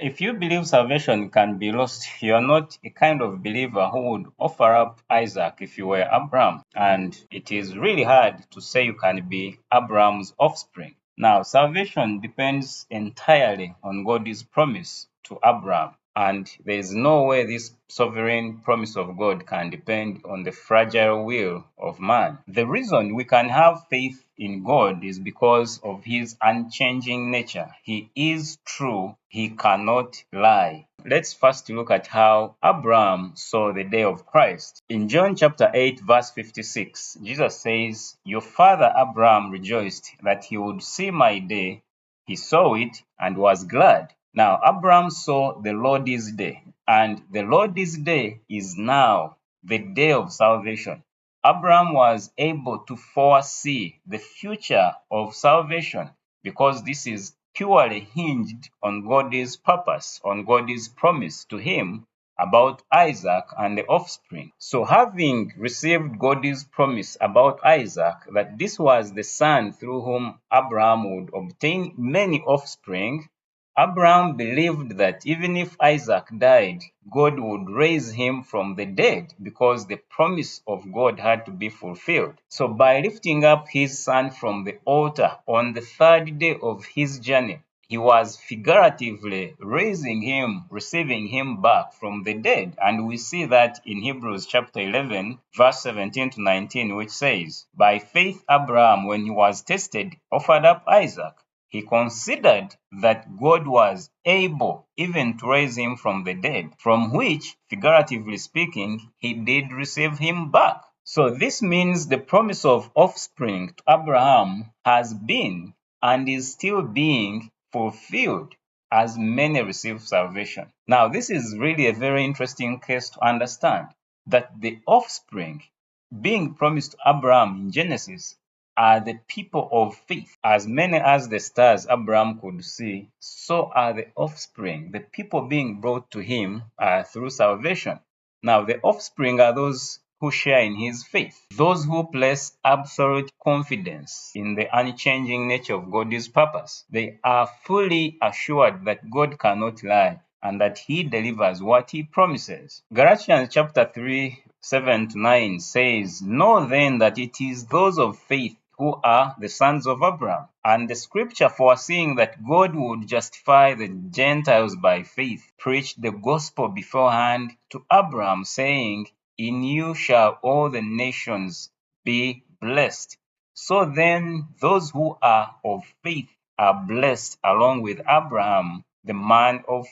If you believe salvation can be lost, you are not a kind of believer who would offer up Isaac if you were Abraham. And it is really hard to say you can be Abraham's offspring. Now, salvation depends entirely on God's promise to Abraham. And there is no way this sovereign promise of God can depend on the fragile will of man. The reason we can have faith in God is because of his unchanging nature. He is true. He cannot lie. Let's first look at how Abraham saw the day of Christ. In John chapter 8, verse 56, Jesus says, "Your father Abraham rejoiced that he would see my day. He saw it and was glad." Now, Abraham saw the Lord's day, and the Lord's day is now, the day of salvation. Abraham was able to foresee the future of salvation because this is purely hinged on God's purpose, on God's promise to him about Isaac and the offspring. So having received God's promise about Isaac, that this was the son through whom Abraham would obtain many offspring, Abraham believed that even if Isaac died, God would raise him from the dead because the promise of God had to be fulfilled. So by lifting up his son from the altar on the third day of his journey, he was figuratively raising him, receiving him back from the dead. And we see that in Hebrews chapter 11, verse 17 to 19, which says, "By faith Abraham, when he was tested, offered up Isaac. He considered that God was able even to raise him from the dead, from which, figuratively speaking, he did receive him back." So this means the promise of offspring to Abraham has been and is still being fulfilled as many receive salvation. Now, this is really a very interesting case to understand, that the offspring being promised to Abraham in Genesis are the people of faith. As many as the stars Abraham could see, so are the offspring. The people being brought to him through salvation. Now, the offspring are those who share in his faith, those who place absolute confidence in the unchanging nature of God's purpose. They are fully assured that God cannot lie and that he delivers what he promises. Galatians chapter 3, 7 to 9 says, "Know then that it is those of faith who are the sons of Abraham." And the scripture, foreseeing that God would justify the Gentiles by faith, preached the gospel beforehand to Abraham, saying, "In you shall all the nations be blessed." So then, those who are of faith are blessed along with Abraham, the man of